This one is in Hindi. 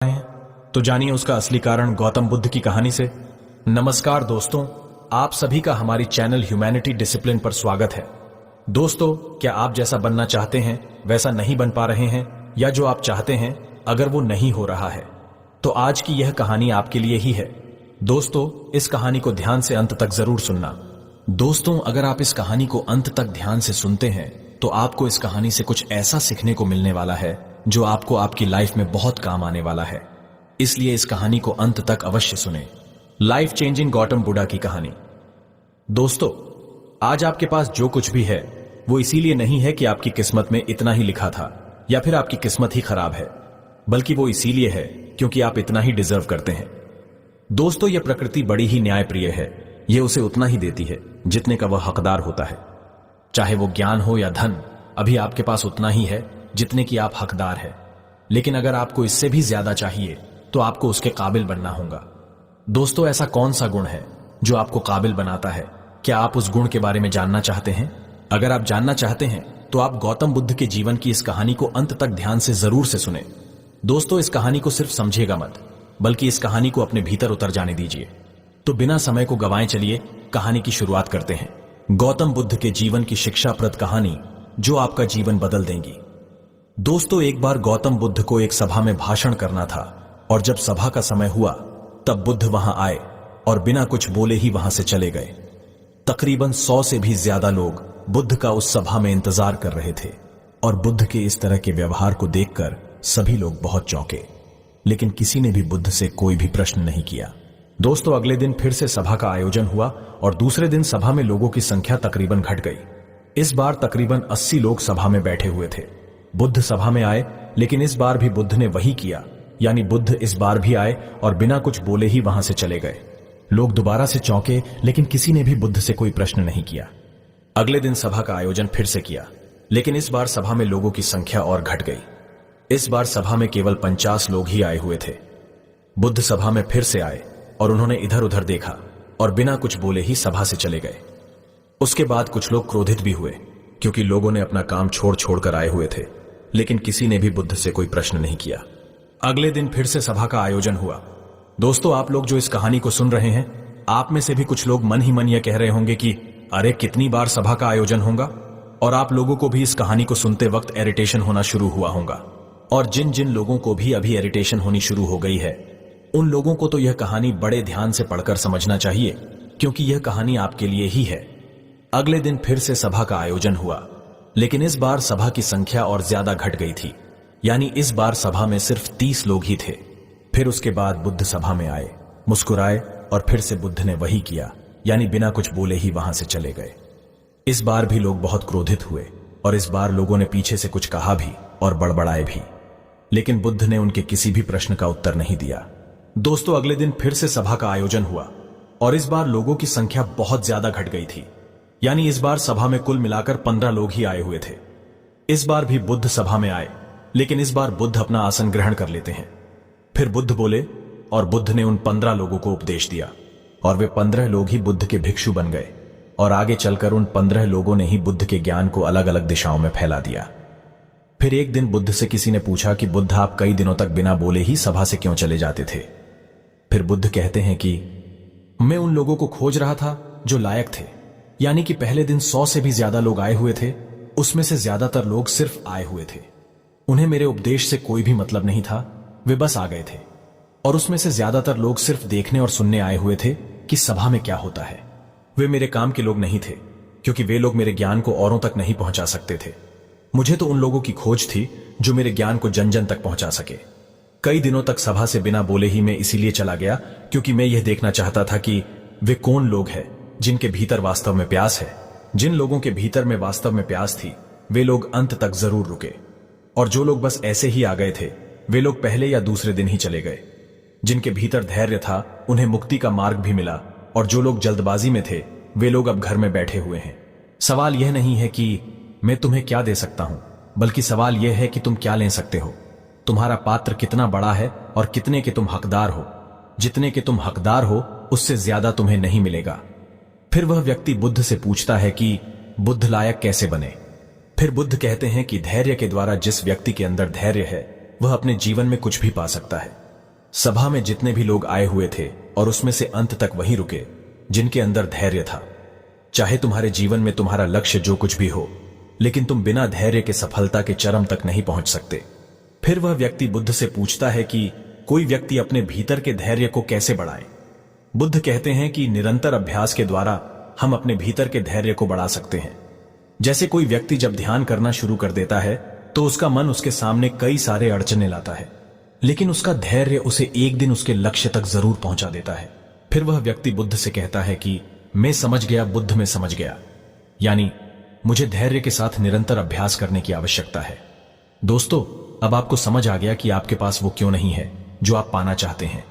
तो जानिए उसका असली कारण गौतम बुद्ध की कहानी से। नमस्कार दोस्तों, आप सभी का हमारी चैनल ह्यूमैनिटी डिसिप्लिन पर स्वागत है। दोस्तों, क्या आप जैसा बनना चाहते हैं वैसा नहीं बन पा रहे हैं, या जो आप चाहते हैं अगर वो नहीं हो रहा है, तो आज की यह कहानी आपके लिए ही है। दोस्तों, इस कहानी को ध्यान से अंत तक जरूर सुनना। दोस्तों, अगर आप इस कहानी को अंत तक ध्यान से सुनते हैं तो आपको इस कहानी से कुछ ऐसा सीखने को मिलने वाला है जो आपको आपकी लाइफ में बहुत काम आने वाला है। इसलिए इस कहानी को अंत तक अवश्य सुने। लाइफ चेंजिंग गौतम बुद्ध की कहानी। दोस्तों, आज आपके पास जो कुछ भी है वो इसीलिए नहीं है कि आपकी किस्मत में इतना ही लिखा था या फिर आपकी किस्मत ही खराब है, बल्कि वो इसीलिए है क्योंकि आप इतना ही डिजर्व करते हैं। दोस्तों, यह प्रकृति बड़ी ही न्यायप्रिय है। यह उसे उतना ही देती है जितने का वह हकदार होता है। चाहे वो ज्ञान हो या धन, अभी आपके पास उतना ही है जितने की आप हकदार है। लेकिन अगर आपको इससे भी ज्यादा चाहिए तो आपको उसके काबिल बनना होगा। दोस्तों, ऐसा कौन सा गुण है जो आपको काबिल बनाता है? क्या आप उस गुण के बारे में जानना चाहते हैं? अगर आप जानना चाहते हैं तो आप गौतम बुद्ध के जीवन की इस कहानी को अंत तक ध्यान से जरूर से सुने। दोस्तों, इस कहानी को सिर्फ समझिएगा मत, बल्कि इस कहानी को अपने भीतर उतर जाने दीजिए। तो बिना समय को गंवाए चलिए कहानी की शुरुआत करते हैं। गौतम बुद्ध के जीवन की शिक्षाप्रद कहानी जो आपका जीवन बदल देंगी। दोस्तों, एक बार गौतम बुद्ध को एक सभा में भाषण करना था, और जब सभा का समय हुआ तब बुद्ध वहां आए और बिना कुछ बोले ही वहां से चले गए। तकरीबन 100 से भी ज्यादा लोग बुद्ध का उस सभा में इंतजार कर रहे थे, और बुद्ध के इस तरह के व्यवहार को देखकर सभी लोग बहुत चौंके, लेकिन किसी ने भी बुद्ध से कोई भी प्रश्न नहीं किया। दोस्तों, अगले दिन फिर से सभा का आयोजन हुआ और दूसरे दिन सभा में लोगों की संख्या तकरीबन घट गई। इस बार तकरीबन 80 लोग सभा में बैठे हुए थे। बुद्ध सभा में आए, लेकिन इस बार भी बुद्ध ने वही किया, यानी बुद्ध इस बार भी आए और बिना कुछ बोले ही वहां से चले गए। लोग दोबारा से चौंके, लेकिन किसी ने भी बुद्ध से कोई प्रश्न नहीं किया। अगले दिन सभा का आयोजन फिर से किया, लेकिन इस बार सभा में लोगों की संख्या और घट गई। इस बार सभा में केवल 50 लोग ही आए हुए थे। बुद्ध सभा में फिर से आए और उन्होंने इधर उधर देखा और बिना कुछ बोले ही सभा से चले गए। उसके बाद कुछ लोग क्रोधित भी हुए, क्योंकि लोगों ने अपना काम छोड़ छोड़ कर आए हुए थे, लेकिन किसी ने भी बुद्ध से कोई प्रश्न नहीं किया। अगले दिन फिर से सभा का आयोजन हुआ। दोस्तों, आप लोग जो इस कहानी को सुन रहे हैं, आप में से भी कुछ लोग मन ही मन यह कह रहे होंगे कि अरे कितनी बार सभा का आयोजन होगा, और आप लोगों को भी इस कहानी को सुनते वक्त इरिटेशन होना शुरू हुआ होगा। और जिन जिन लोगों को भी अभी इरिटेशन होनी शुरू हो गई है, उन लोगों को तो यह कहानी बड़े ध्यान से पढ़कर समझना चाहिए, क्योंकि यह कहानी आपके लिए ही है। अगले दिन फिर से सभा का आयोजन हुआ, लेकिन इस बार सभा की संख्या और ज्यादा घट गई थी, यानी इस बार सभा में सिर्फ 30 लोग ही थे। फिर उसके बाद बुद्ध सभा में आए, मुस्कुराए और फिर से बुद्ध ने वही किया, यानी बिना कुछ बोले ही वहां से चले गए। इस बार भी लोग बहुत क्रोधित हुए, और इस बार लोगों ने पीछे से कुछ कहा भी और बड़बड़ाए भी, लेकिन बुद्ध ने उनके किसी भी प्रश्न का उत्तर नहीं दिया। दोस्तों, अगले दिन फिर से सभा का आयोजन हुआ, और इस बार लोगों की संख्या बहुत ज्यादा घट गई थी, यानी इस बार सभा में कुल मिलाकर 15 लोग ही आए हुए थे। इस बार भी बुद्ध सभा में आए, लेकिन इस बार बुद्ध अपना आसन ग्रहण कर लेते हैं। फिर बुद्ध बोले, और बुद्ध ने उन 15 लोगों को उपदेश दिया, और वे 15 लोग ही बुद्ध के भिक्षु बन गए, और आगे चलकर उन 15 लोगों ने ही बुद्ध के ज्ञान को अलग अलग दिशाओं में फैला दिया। फिर एक दिन बुद्ध से किसी ने पूछा कि बुद्ध, आप कई दिनों तक बिना बोले ही सभा से क्यों चले जाते थे? फिर बुद्ध कहते हैं कि मैं उन लोगों को खोज रहा था जो लायक थे, यानी कि पहले दिन 100 से भी ज्यादा लोग आए हुए थे, उसमें से ज्यादातर लोग सिर्फ आए हुए थे। उन्हें मेरे उपदेश से कोई भी मतलब नहीं था, वे बस आ गए थे। और उसमें से ज्यादातर लोग सिर्फ देखने और सुनने आए हुए थे कि सभा में क्या होता है। वे मेरे काम के लोग नहीं थे, क्योंकि वे लोग मेरे ज्ञान को औरों तक नहीं पहुंचा सकते थे। मुझे तो उन लोगों की खोज थी जो मेरे ज्ञान को जन जन तक पहुंचा सके। कई दिनों तक सभा से बिना बोले ही मैं इसीलिए चला गया, क्योंकि मैं यह देखना चाहता था कि वे कौन लोग हैं जिनके भीतर वास्तव में प्यास है। जिन लोगों के भीतर में वास्तव में प्यास थी, वे लोग अंत तक जरूर रुके, और जो लोग बस ऐसे ही आ गए थे, वे लोग पहले या दूसरे दिन ही चले गए। जिनके भीतर धैर्य था, उन्हें मुक्ति का मार्ग भी मिला, और जो लोग जल्दबाजी में थे, वे लोग अब घर में बैठे हुए हैं। सवाल यह नहीं है कि मैं तुम्हें क्या दे सकता हूं, बल्कि सवाल यह है कि तुम क्या ले सकते हो। तुम्हारा पात्र कितना बड़ा है और कितने के तुम हकदार हो। जितने के तुम हकदार हो, उससे ज्यादा तुम्हें नहीं मिलेगा। फिर वह व्यक्ति बुद्ध से पूछता है कि बुद्ध लायक कैसे बने। फिर बुद्ध कहते हैं कि धैर्य के द्वारा जिस व्यक्ति के अंदर धैर्य है, वह अपने जीवन में कुछ भी पा सकता है। सभा में जितने भी लोग आए हुए थे और उसमें से अंत तक वही रुके जिनके अंदर धैर्य था। चाहे तुम्हारे जीवन में तुम्हारा लक्ष्य जो कुछ भी हो, लेकिन तुम बिना धैर्य के सफलता के चरम तक नहीं पहुंच सकते। फिर वह व्यक्ति बुद्ध से पूछता है कि कोई व्यक्ति अपने भीतर के धैर्य को कैसे बढ़ाए। बुद्ध कहते हैं कि निरंतर अभ्यास के द्वारा हम अपने भीतर के धैर्य को बढ़ा सकते हैं। जैसे कोई व्यक्ति जब ध्यान करना शुरू कर देता है तो उसका मन उसके सामने कई सारे अड़चने लाता है, लेकिन उसका धैर्य उसे एक दिन उसके लक्ष्य तक जरूर पहुंचा देता है। फिर वह व्यक्ति बुद्ध से कहता है कि मैं समझ गया, बुद्ध में समझ गया, यानी मुझे धैर्य के साथ निरंतर अभ्यास करने की आवश्यकता है। दोस्तों, अब आपको समझ आ गया कि आपके पास वो क्यों नहीं है जो आप पाना चाहते हैं।